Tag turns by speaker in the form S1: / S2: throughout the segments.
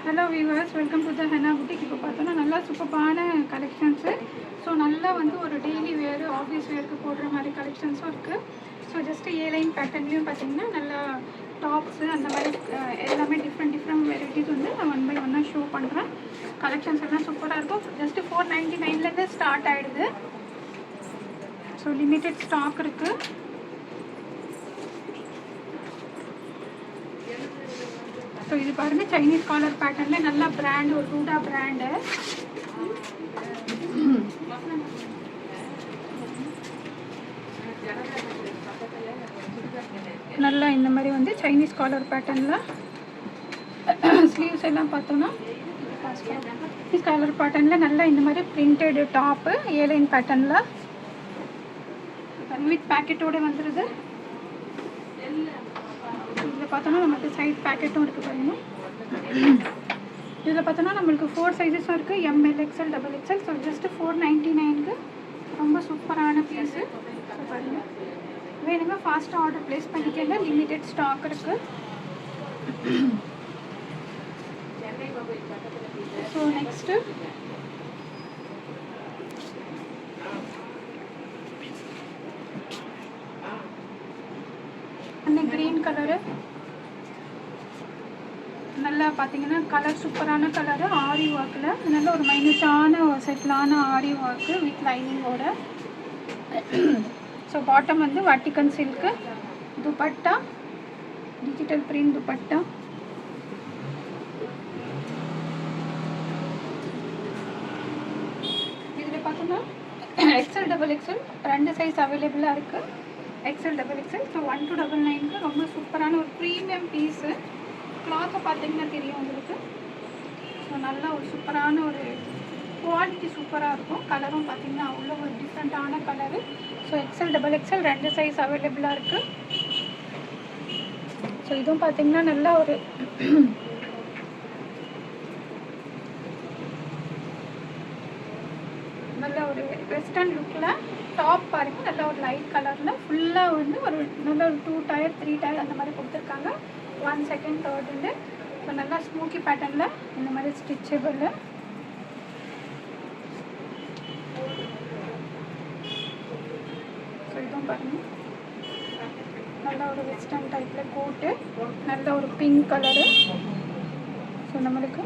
S1: Hello viewers, welcome to the henna boutique. இப்போ பார்த்தோன்னா நல்லா சூப்பரான கலெக்ஷன்ஸு. ஸோ நல்லா வந்து ஒரு டெய்லி வேறு ஆஃபீஸ் வேருக்கு போடுற மாதிரி கலெக்ஷன்ஸும் இருக்குது. ஸோ ஜஸ்ட்டு ஏலைன் பேட்டர்ன்லேயும் பார்த்தீங்கன்னா நல்லா டாப்ஸு அந்த மாதிரி எல்லாமே டிஃப்ரெண்ட் வெரைட்டிஸ் வந்து நான் 1 by 1 ஷோ பண்ணுறேன். கலெக்ஷன்ஸ் எல்லாம் சூப்பராக இருக்கும். ஜஸ்ட்டு 499 ஸ்டார்ட் ஆகிடுது. ஸோ லிமிட்டட் ஸ்டாக் இருக்குது. ஸோ இது பாருங்கள், சைனீஸ் காலர் பேட்டர்னில் நல்லா பிராண்டு, ஒரு ரூடா பிராண்டு. நல்லா இந்த மாதிரி வந்து சைனீஸ் காலர் பேட்டர்னில் ஸ்லீவ்ஸ் எல்லாம் பார்த்தோன்னா சைனீஸ் காலர் பேட்டர்னில் நல்லா இந்த மாதிரி பிரிண்டட் டாப்பு ஏலைன் பேட்டர்னில் வித் பேக்கெட்டோடு வந்துடுது. இதில் பார்த்தோன்னா நமக்கு சைட் பேக்கெட்டும் இருக்குது பாருங்கள். இதில் பார்த்தோன்னா நம்மளுக்கு 4 சைஸஸும் இருக்குது, ML, XL, XXL. So just 499க்கு ரொம்ப சூப்பரான பீஸு. ஸோ பாருங்கள், வேணுங்க ஃபாஸ்ட்டாக ஆர்டர் ப்ளேஸ் பண்ணிக்கங்க. லிமிட்டட் ஸ்டாக் இருக்குது. ஸோ நெக்ஸ்ட்டு க்ரீன் கலரு நல்லா பார்த்தீங்கன்னா கலர் சூப்பரான கலரு, ஆரி ஒர்க்கில் நல்ல ஒரு மைனஸான செட்டிலான ஆரி ஒர்க்கு வித் லைனிங்கோட. ஸோ பாட்டம் வந்து Vatican silk, dupatta digital print dupatta. இதில் பார்த்தோன்னா XL, XXL 2 சைஸ் அவைலபிளாக இருக்குது. XL, XXL. ஸோ 1299க்கு ரொம்ப சூப்பரான ஒரு ப்ரீமியம் பீஸு. கிளாத்தை பார்த்தீங்கன்னா தெரியும் உங்களுக்கு. ஸோ நல்லா ஒரு சூப்பரான ஒரு குவாலிட்டி சூப்பராக இருக்கும். கலரும் பார்த்தீங்கன்னா அவ்வளோ ஒரு டிஃப்ரெண்ட்டான colour. So XL, XXL 2 size அவைலபிளாக இருக்குது. ஸோ இதுவும் பார்த்தீங்கன்னா நல்லா ஒரு நல்ல ஒரு வெஸ்டர்ன் லுக்கில் டாப் பாருங்கள். நல்ல ஒரு லைட் கலரில் ஃபுல்லாக வந்து ஒரு நல்ல ஒரு 2 டயர் 3 டயர் அந்த மாதிரி கொடுத்துருக்காங்க. 1 செகண்ட் 3rd. ஸோ நல்லா ஸ்மோக்கி பேட்டர்னில் இந்த மாதிரி ஸ்டிச்சபிள். ஸோ இதுவும் பாருங்கள் நல்லா ஒரு வெஸ்டர்ன் டைப்பில் கோட்டு, நல்ல ஒரு பிங்க் கலரு. ஸோ நம்மளுக்கு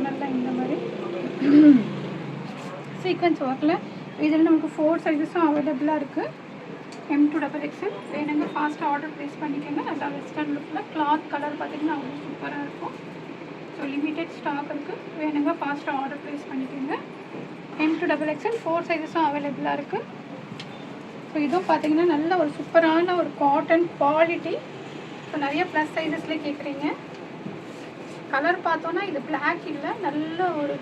S1: நல்லா இந்த மாதிரி சீக்வன்ஸ் ஒர்க்கில் இதில் நமக்கு 4 சைஸஸும் அவைலபிளாக இருக்குது. M to XXL. வேணுங்க ஃபாஸ்ட்டாக ஆர்டர் ப்ளேஸ் பண்ணிக்கோங்க. நல்லா வெஸ்டர்ன் லுக்கில் கிளாத் கலர் பார்த்திங்கன்னா அவ்வளோ சூப்பராக இருக்கும். ஸோ லிமிட்டட் ஸ்டாக் இருக்குது. வேணுங்க ஃபாஸ்ட்டாக ஆர்டர் ப்ளேஸ் பண்ணிக்கோங்க. M to XXL 4 சைஸஸும் அவைலபிளாக இருக்குது. ஸோ இதுவும் பார்த்திங்கன்னா நல்ல ஒரு சூப்பரான ஒரு காட்டன் குவாலிட்டி. ஸோ நிறைய ப்ளஸ் சைஸஸில் கேட்குறீங்க. கலர் பார்த்தோன்னா இது பிளாக் இல்லை, நல்ல ஒரு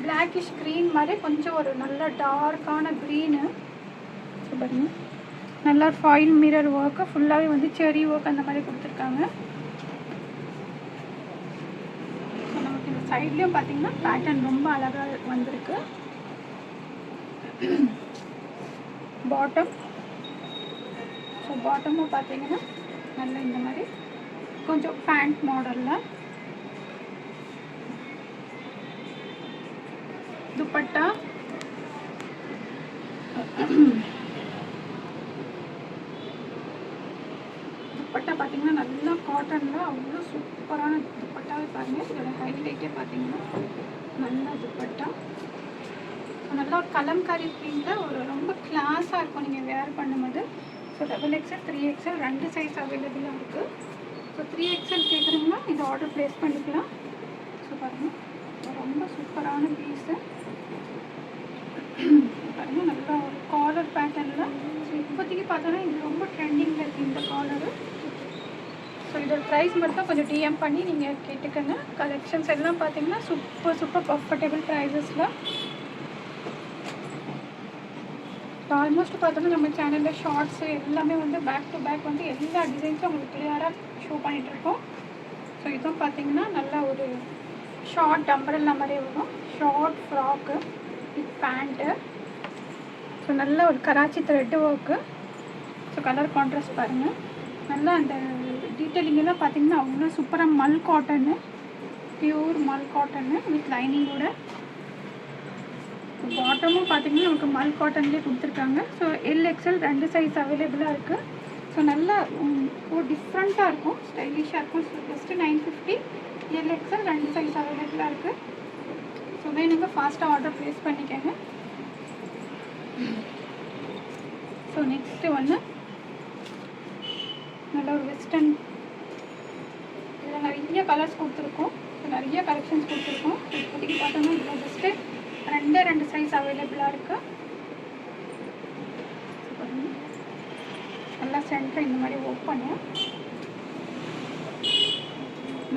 S1: பிளாக்கிஷ் க்ரீன் மாதிரி கொஞ்சம் ஒரு நல்ல டார்க்கான க்ரீனு. பாருங்கள், நல்லா ஃபாயில் மிரர் ஒர்க்கு ஃபுல்லாகவே வந்து செரி ஒர்க் அந்த மாதிரி கொடுத்துருக்காங்க. ஸோ நமக்கு இந்த சைட்லேயும் பார்த்தீங்கன்னா பேட்டர்ன் ரொம்ப அழகாக வந்திருக்கு. பாட்டம், ஸோ பாட்டமும் பார்த்தீங்கன்னா நல்ல இந்த மாதிரி கொஞ்சம் பேண்ட் மாடலில். துப்பட்டா துப்பட்டா பார்த்தீங்கன்னா நல்லா காட்டனில் அவ்வளோ சூப்பரான துப்பட்டாவே பாருங்கள். இதோட ஹைலைட்டே பார்த்தீங்கன்னா நல்லா துப்பட்டா நல்லா ஒரு கலம்காரி பிரிண்டில் ஒரு ரொம்ப கிளாஸாக இருக்கும் நீங்கள் வேர் பண்ணும்போது. ஸோ XXL 3XL 2 சைஸ் அவைலபிளாக இருக்குது. ஸோ 3XL கேட்குறீங்கன்னா இது ஆர்டர் ப்ளேஸ் பண்ணிக்கலாம். ஸோ பாருங்கள், ரொம்ப சூப்பரான பீஸு பாருங்கள். நல்லா ஒரு காலர் பேட்டர்னில். ஸோ இப்போதைக்கு பார்த்தோன்னா இது ரொம்ப ட்ரெண்டிங்கில் இருக்குது இந்த காலரு. ஸோ இதோட ப்ரைஸ் மட்டும் கொஞ்சம் டிஎம் பண்ணி நீங்கள் கேட்டுக்கோங்க. கலெக்ஷன்ஸ் எல்லாம் பார்த்தீங்கன்னா சூப்பர் கம்ஃபர்டபுள் ப்ரைஸஸில். ஆல்மோஸ்ட் பார்த்தோன்னா நம்ம சேனலில் ஷார்ட்ஸு எல்லாமே வந்து பேக் டு பேக் வந்து எல்லா டிசைன்ஸும் உங்களுக்கு கிளியராக ஷோ பண்ணிகிட்ருக்கோம். ஸோ இதுவும் பார்த்தீங்கன்னா நல்லா ஒரு ஷார்ட் அம்பரல்லா மாதிரி வரும். Short frock with pant. So நல்ல ஒரு Karachi thread work. So colour contrast பாருங்கள். நல்லா அந்த டீட்டெயிலிங்கெல்லாம் பார்த்தீங்கன்னா அவ்வளோ சூப்பராக மல் cotton, pure Mal cotton with லைனிங்கோட. பாட்டமும் பார்த்தீங்கன்னா நமக்கு மல் காட்டன்லேயே கொடுத்துருக்காங்க. ஸோ எல்எக்ஸ்எல் 2 சைஸ் அவைலபிளாக இருக்குது. ஸோ நல்லா ஒரு டிஃப்ரெண்ட்டாக இருக்கும், ஸ்டைலிஷாக இருக்கும். So just 950. எல்எக்ஸ்எல் 2 சைஸ் அவைலபிளாக இருக்குது. ஸோ வேணுங்க ஃபாஸ்ட்டாக ஆர்டர் ப்ளேஸ் பண்ணிக்கோங்க. ஸோ நெக்ஸ்ட்டு ஒன்று நல்ல ஒரு வெஸ்டர்ன், இதில் நிறைய கலர்ஸ் கொடுத்துருக்கோம். ஸோ நிறைய கலெக்ஷன்ஸ் கொடுத்துருக்கோம். இப்போதைக்கு பார்த்தோம்னா இதில் ஜஸ்ட்டு 2 சைஸ் அவைலபிளாக இருக்குது. நல்லா சென்டர் இந்த மாதிரி ஓப்பனு,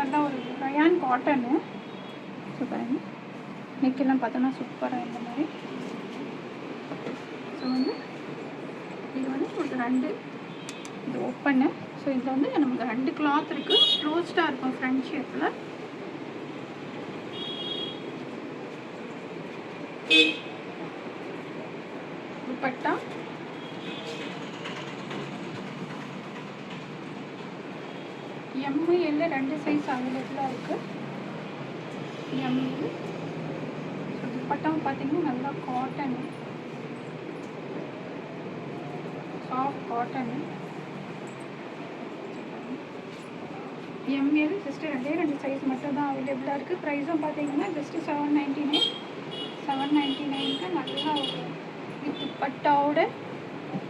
S1: நல்லா ஒரு ரயான் காட்டனு. ஸோ பாருங்க நெக்கெல்லாம் பார்த்தோன்னா சூப்பராக இந்த மாதிரி. ஸோ வந்து இது வந்து ஒரு 2 இது ஓப்பனு. ஸோ இதில் வந்து நமக்கு 2 கிளாத் இருக்குது. க்ளோஸ்டாக இருக்கும் ஃப்ரண்ட் ஷேப்பில். துப்பட்டா எம்எல் 2 சைஸ் அவைலபிளாக இருக்குது. எம்எல் துப்பட்டாவும் பார்த்தீங்கன்னா நல்லா cotton, soft cotton. ML just 2 size மட்டும் தான் அவைலபிளாக இருக்குது. ப்ரைஸும் பார்த்தீங்கன்னா ஜஸ்ட்டு 799. 799க்கு நல்லா ஒரு வித் துப்பட்டாவோட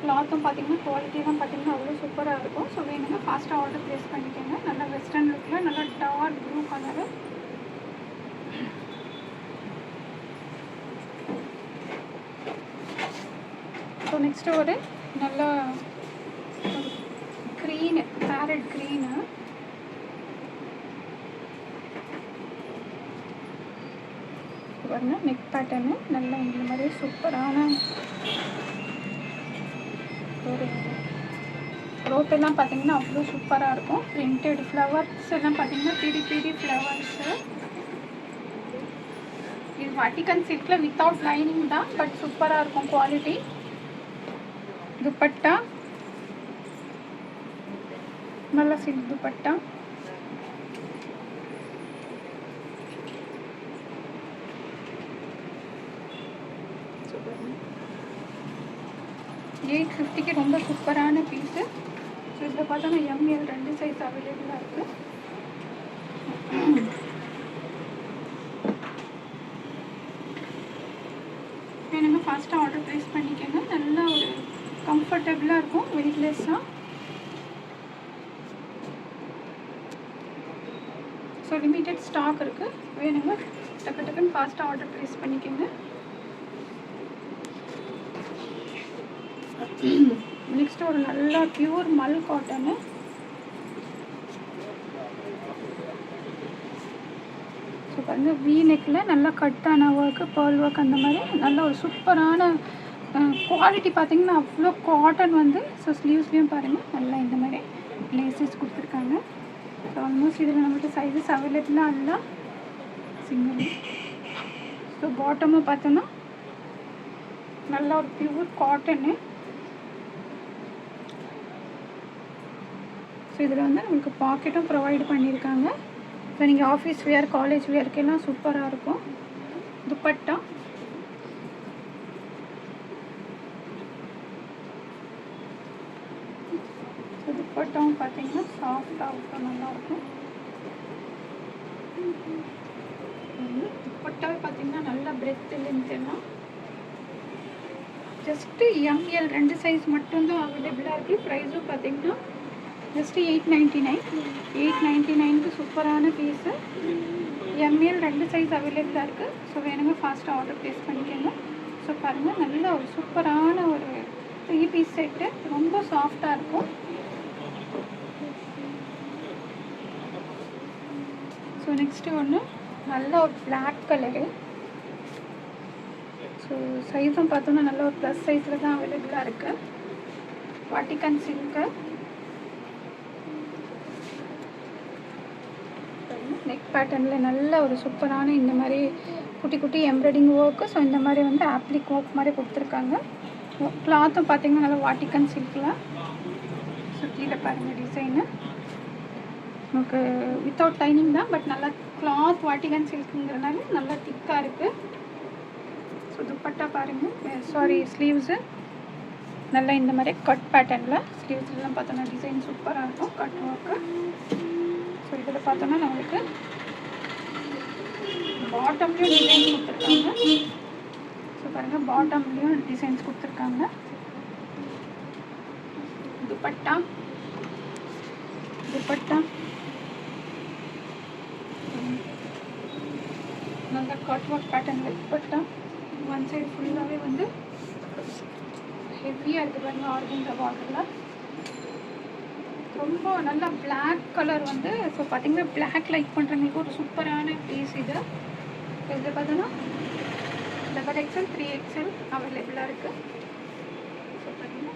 S1: கிளாத்தும் பார்த்தீங்கன்னா குவாலிட்டிலாம் பார்த்தீங்கன்னா அவ்வளோ சூப்பராக இருக்கும். ஸோ வேணுங்க ஃபாஸ்ட்டாக ஆர்டர் ப்ளேஸ் பண்ணிக்கோங்க. நல்லா வெஸ்டர்ன் லுக்கில் நல்லா dark blue colour. So next ஒரு நல்ல க்ரீனு, பேரட் க்ரீனு. பாருங்க நெக் பேட்டர்னு நல்லா இந்த மாதிரி சூப்பரான ஒரு ரோப் எல்லாம் பார்த்தீங்கன்னா அவ்வளோ சூப்பராக இருக்கும். பிரிண்டட் ஃப்ளவர்ஸ் எல்லாம் பார்த்தீங்கன்னா பெரிய ஃப்ளவர்ஸு. இது வாட்டிகன் சில்கில் வித்தவுட் லைனிங் தான், பட் சூப்பராக இருக்கும் குவாலிட்டி. துப்பட்டா நல்லா சில்க் துப்பட்டா. $850க்கு ரொம்ப சூப்பரான பீஸு. ஸோ இதில் பார்த்தோன்னா எம்எல் 2 சைஸ் அவைலபிளாக இருக்குது. வேணுங்க ஃபாஸ்ட்டாக ஆர்டர் ப்ளேஸ் பண்ணிக்கோங்க. நல்லா ஒரு கம்ஃபர்டபுளாக இருக்கும், வெயிட்லெஸ்ஸாக. ஸோ லிமிட்டட் ஸ்டாக் இருக்குது. வேணுங்க டக்குன்னு ஃபாஸ்ட்டாக ஆர்டர் ப்ளேஸ் பண்ணிக்கோங்க. நெக்ஸ்ட் ஒரு நல்லா பியூர் மல் காட்டனு. ஸோ பாருங்க வி நெக்கில் நல்லா கட்டான ஒர்க்கு, பேர்ல் ஒர்க், அந்த மாதிரி நல்ல ஒரு சூப்பரான குவாலிட்டி பார்த்தீங்கன்னா அவ்வளோ காட்டன் வந்து. ஸோ ஸ்லீவ்ஸ்லேயும் பாருங்கள் நல்லா இந்த மாதிரி லேசஸ் கொடுத்துருக்காங்க. ஸோ ஆல்மோஸ்ட் இதில் நம்மளுக்கு சைஸஸ் அவைலபிளாக இல்லை, சிங்கிள். ஸோ பாட்டமும் பார்த்தோன்னா நல்லா ஒரு பியூர் காட்டனு. ஸோ இதில் வந்து நம்மளுக்கு பாக்கெட்டும் ப்ரொவைட் பண்ணியிருக்காங்க. ஸோ நீங்கள் ஆஃபீஸ் வேர், காலேஜ் வேர்க்கெல்லாம் சூப்பராக இருக்கும். துப்பட்டா ஸோ துப்பட்டாவும் பார்த்தீங்கன்னா சாஃப்டாக இருக்கும், நல்லாயிருக்கும். துப்பட்டாவே பார்த்தீங்கன்னா நல்லா பிரெத் லென்த் எல்லாம். ஜஸ்ட்டு எம்எல் 2 சைஸ் மட்டும்தான் அவைலபிளாக இருக்குது. ப்ரைஸும் பார்த்தீங்கன்னா ஜஸ்ட்டு 899. 899க்கு சூப்பரான பீஸு. எம்எல் 2 சைஸ் அவைலபிளாக இருக்குது. ஸோ வேணுங்க ஃபாஸ்ட்டாக ஆர்டர் ப்ளேஸ் பண்ணிக்கோங்க. ஸோ பாருங்கள் நல்ல ஒரு சூப்பரான ஒரு 3 பீஸ் செட்டு, ரொம்ப சாஃப்டாக இருக்கும். ஸோ நெக்ஸ்ட்டு ஒன்று நல்ல ஒரு பிளாக் கலரு. ஸோ சைஸும் பார்த்தோன்னா நல்ல ஒரு ப்ளஸ் சைஸில் தான் அவைலபிளாக இருக்குது. Vatican silk. நெக் பேட்டர்னில் நல்ல ஒரு சூப்பரான இந்த மாதிரி குட்டி குட்டி எம்ப்ராய்டிங் ஒர்க்கு. ஸோ இந்த மாதிரி வந்து ஆப்ளிக் ஒர்க் மாதிரி கொடுத்துருக்காங்க. கிளாத்தும் பார்த்தீங்கன்னா நல்லா வாட்டிகன் சில்கில். ஸோ கீழே பாருங்கள் டிசைனு. நமக்கு வித்தவுட் லைனிங் தான், பட் நல்லா கிளாத் வாட்டிகன் சில்க்குங்கிறனால நல்லா திக்காக இருக்குது. ஸோ துப்பட்டா பாருங்கள், சாரி ஸ்லீவ்ஸு நல்லா இந்த மாதிரி கட் பேட்டர்னில் ஸ்லீவ்ஸ்லாம் பார்த்தோன்னா டிசைன் சூப்பராக இருக்கும், கட் ஒர்க்கு. ஸோ இதில் பார்த்தோன்னா நம்மளுக்கு பாட்டம்லேயும் டிசைன் கொடுத்துருக்காங்க. ஸோ பாருங்கள், பாட்டம்லேயும் டிசைன்ஸ் கொடுத்துருக்காங்க. துப்பட்டா நல்லா கட் ஒர்க் பேட்டர்னில் துப்பட்டா. ஒன் சைடு ஃபுல்லாகவே வந்து ஹெவியாக இருக்குது பாருங்க, ஆர்கன்ஸா பார்டரில். ரொம்ப நல்லா பிளாக் கலர் வந்து, ஸோ பார்த்தீங்கன்னா பிளாக் லைக் பண்ணுறவங்களுக்கு ஒரு சூப்பரான பீஸ் இது. இதில் பார்த்தோன்னா XXL 3XL அவைலபிளாக இருக்குது. ஸோ பார்த்தீங்கன்னா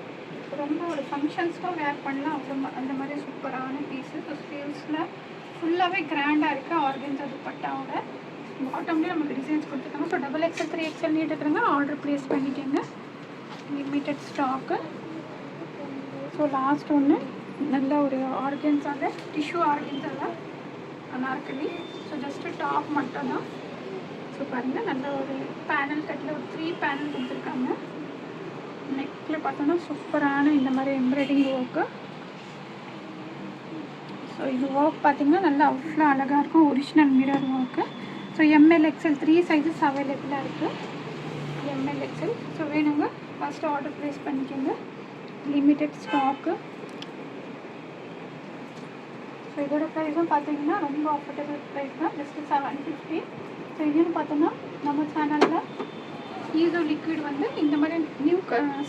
S1: ரொம்ப ஒரு ஃபங்க்ஷன்ஸ்க்கும் வேர் பண்ணலாம், அவ்வளோ அந்த மாதிரி சூப்பரான பீஸு. ஸோ ஸ்லீவ்ஸில் ஃபுல்லாகவே கிராண்டாக இருக்குது ஆர்கன்ஸா துப்பட்டாவோட. பாட்டம்லேயே நமக்கு டிசைன்ஸ் கொடுத்துருக்காங்க. ஸோ XXL 3XL நீட்டுக்கிறவங்க ஆர்டர் ப்ளேஸ் பண்ணிக்கோங்க, லிமிட்டட் ஸ்டாக்கு. ஸோ லாஸ்ட் ஒன்று நல்ல ஒரு ஆர்கன்ஸாக டிஷ்யூ ஆர்கன்ஸாக அனார்கலி. ஸோ ஜஸ்ட்டு டாப் மட்டும் தான். ஸோ பாருங்கள், நல்ல ஒரு பேனல் கட்டில் ஒரு 3 பேனல் கொடுத்துருக்காங்க. நெக்கில் பார்த்தோன்னா சூப்பரான இந்த மாதிரி எம்ப்ராய்டிங் ஒர்க்கு. ஸோ இது ஒர்க் பார்த்திங்கன்னா நல்லா அவ்வளோ அழகாக இருக்கும், original mirror work. So ML XL 3 sizes அவைலபிளாக இருக்குது, ML XL. ஸோ வேணுங்க ஃபஸ்ட்டு ஆர்டர் ப்ளேஸ் பண்ணிக்கோங்க, லிமிட்டட் ஸ்டாக்கு. ஸோ இதோட ப்ரைஸும் பார்த்தீங்கன்னா ரொம்ப அஃபோர்டபுள் ப்ரைஸ் தான், ஜஸ்ட்டு 750. ஸோ இதுன்னு பார்த்தோன்னா நம்ம சேனலில் ஈஸோ லிக்விட் வந்து இந்த மாதிரி நியூ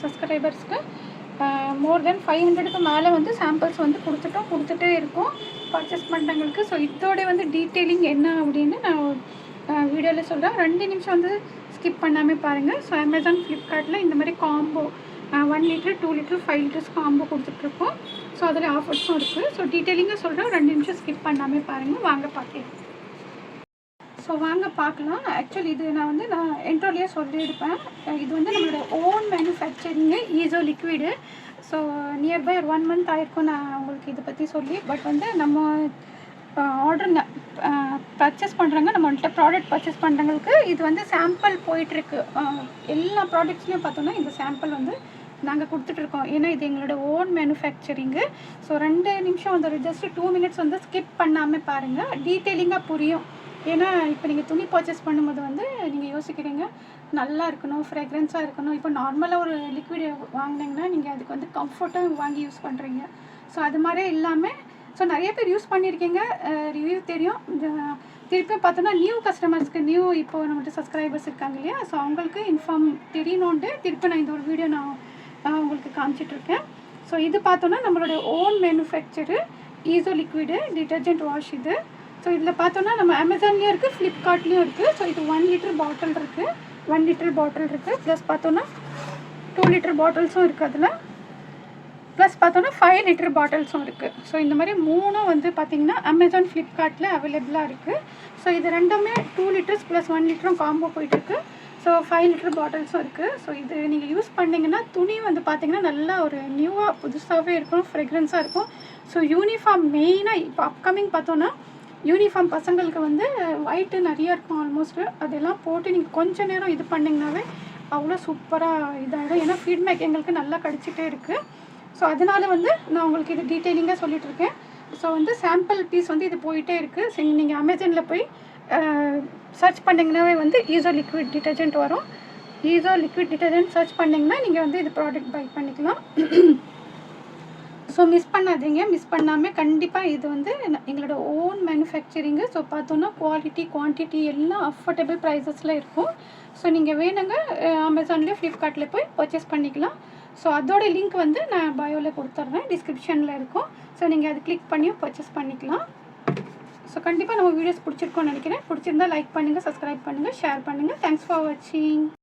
S1: சப்ஸ்கிரைபர்ஸ்க்கு மோர் தென் 500க்கு மேலே வந்து சாம்பிள்ஸ் வந்து கொடுத்துட்டே இருக்கோம் பர்ச்சேஸ் பண்ணுறவங்களுக்கு. ஸோ இதோட வந்து டீட்டெயிலிங் என்ன அப்படின்னு நான் வீடியோவில் சொல்கிறேன், 2 நிமிஷம் வந்து ஸ்கிப் பண்ணாமல் பாருங்கள். ஸோ அமேசான் ஃப்ளிப்கார்ட்டில் இந்த மாதிரி combo 1 litre 2 litre 5 litres combo கொடுத்துட்ருக்கோம். ஸோ அதில் ஆஃபர்ஸும் இருக்குது. ஸோ டீட்டெயிலிங்காக சொல்கிறேன், 2 நிமிஷம் ஸ்கிப் பண்ணாமல் பாருங்கள். வாங்க பார்க்கலாம். ஸோ வாங்க பார்க்கலாம். ஆக்சுவலி இது நான் என்ட்ரோலேயே சொல்லியிருப்பேன், இது வந்து நம்மளோட ஓன் மேனுஃபேக்சரிங்கு ஈஸோ லிக்விடு. ஸோ நியர்பை ஒரு 1 மந்த் ஆகிருக்கும் நான் உங்களுக்கு இதை பற்றி சொல்லி. பட் வந்து நம்ம ஆர்டர் பர்ச்சேஸ் பண்ணுறாங்க, நம்மள்கிட்ட ப்ராடக்ட் பர்ச்சேஸ் பண்ணுறவங்களுக்கு இது வந்து சாம்பிள் போயிட்டுருக்கு. எல்லா ப்ராடக்ட்ஸ்லையும் பார்த்தோன்னா இந்த சாம்பிள் வந்து நாங்கள் கொடுத்துட்ருக்கோம், ஏன்னா இது எங்களோட ஓன் மேனுஃபேக்சரிங்கு. ஸோ 2 நிமிஷம் வந்து ஜஸ்ட் 2 மினிட்ஸ் வந்து ஸ்கிப் பண்ணாமல் பாருங்கள், டீட்டெயிலிங்காக புரியும். ஏன்னா இப்போ நீங்கள் துணி பர்ச்சேஸ் பண்ணும்போது வந்து நீங்கள் யோசிக்கிறீங்க நல்லா இருக்கணும், ஃப்ரெக்ரன்ஸாக இருக்கணும். இப்போ நார்மலாக ஒரு லிக்விட் வாங்கினீங்கன்னா நீங்கள் அதுக்கு வந்து கம்ஃபர்ட்டாக வாங்கி யூஸ் பண்ணுறீங்க. ஸோ அது மாதிரியே இல்லாமல், ஸோ நிறைய பேர் யூஸ் பண்ணியிருக்கீங்க, ரிவ்யூ தெரியும். திருப்பி பார்த்தோன்னா நியூ கஸ்டமர்ஸ்க்கு, இப்போது நம்மகிட்ட சப்ஸ்கிரைபர்ஸ் இருக்காங்க இல்லையா, ஸோ அவங்களுக்கு இன்ஃபார்ம் தெரியணுன்ட்டு திருப்பி நான் இந்த ஒரு வீடியோ நான் உங்களுக்கு காமிச்சிட்ருக்கேன். ஸோ இது பார்த்தோன்னா நம்மளோட own manufacture ஈஸோ liquid detergent wash இது. ஸோ இதில் பார்த்தோன்னா நம்ம அமேசான்லேயும் இருக்குது, ஃப்ளிப்கார்ட்லேயும் இருக்குது. ஸோ இது 1 லிட்டர் பாட்டில் இருக்குது, 1 லிட்டர் பாட்டில் இருக்குது. ப்ளஸ் பார்த்தோன்னா 2 லிட்டர் பாட்டில்ஸும் இருக்குது அதில். ப்ளஸ் பார்த்தோன்னா 5 லிட்டர் பாட்டில்ஸும் இருக்குது. ஸோ இந்த மாதிரி 3 வந்து பார்த்திங்கன்னா அமேசான் ஃப்ளிப்கார்ட்டில் அவைலபிளாக இருக்குது. ஸோ இது ரெண்டுமே 2 லிட்டர்ஸ் ப்ளஸ் 1 லிட்டரும் காம்போ போயிட்டுருக்கு. ஸோ 5 லிட்டர் பாட்டில்ஸும் இருக்குது. ஸோ இது நீங்கள் யூஸ் பண்ணிங்கன்னா துணி வந்து பார்த்திங்கன்னா நல்லா ஒரு நியூவாக புதுசாகவே இருக்கும், ஃப்ரெக்ரன்ஸாக இருக்கும். ஸோ யூனிஃபார்ம் மெயினாக இப்போ அப்கமிங் பார்த்தோன்னா யூனிஃபார்ம் பசங்களுக்கு வந்து ஒயிட்டு நிறைய இருக்கும் ஆல்மோஸ்ட்டு, அதெல்லாம் போட்டு நீங்கள் கொஞ்சம் நேரம் இது பண்ணிங்கனாவே அவ்வளோ சூப்பராக இதாகிடும். ஏன்னா ஃபீட்பேக் எங்களுக்கு நல்லா கிடச்சிட்டே இருக்குது. ஸோ அதனால் வந்து நான் உங்களுக்கு இது டீட்டெயிலிங்காக சொல்லிகிட்ருக்கேன். ஸோ வந்து சாம்பிள் பீஸ் வந்து இது போயிட்டே இருக்குது. ஸோ நீங்கள் அமேசானில் போய் சர்ச் பண்ணிங்கனாவே வந்து ஈஸோ லிக்விட் டிட்டர்ஜென்ட் வரும். ஈஸோ லிக்விட் டிட்டர்ஜென்ட் சர்ச் பண்ணிங்கன்னா நீங்கள் வந்து இது ப்ராடக்ட் பை பண்ணிக்கலாம். ஸோ மிஸ் பண்ணாதீங்க, மிஸ் பண்ணாமல் கண்டிப்பாக இது வந்து எங்களோட ஓன் மேனுஃபேக்சரிங்கு. ஸோ பார்த்தோன்னா குவாலிட்டி குவான்டிட்டி எல்லாம் அஃபோர்டபுள் ப்ரைஸஸில் இருக்கும். ஸோ நீங்கள் வேணுங்க அமேசான்லேயே ஃப்ளிப்கார்ட்டில் போய் பர்ச்சேஸ் பண்ணிக்கலாம். ஸோ அதோட லிங்க் வந்து நான் பயோவில் கொடுத்துட்றேன், டிஸ்கிரிப்ஷனில் இருக்கும். ஸோ நீங்கள் அது கிளிக் பண்ணியும் பர்ச்சேஸ் பண்ணிக்கலாம். ஸோ கண்டிப்பாக நம்ம வீடியோஸ் பிடிச்சிருக்கோன்னு நினைக்கிறேன். பிடிச்சிருந்தா லைக் பண்ணுங்கள், சப்ஸ்கிரைப் பண்ணுங்கள், ஷேர் பண்ணுங்கள். தேங்க்ஸ் ஃபார் வாட்சிங்.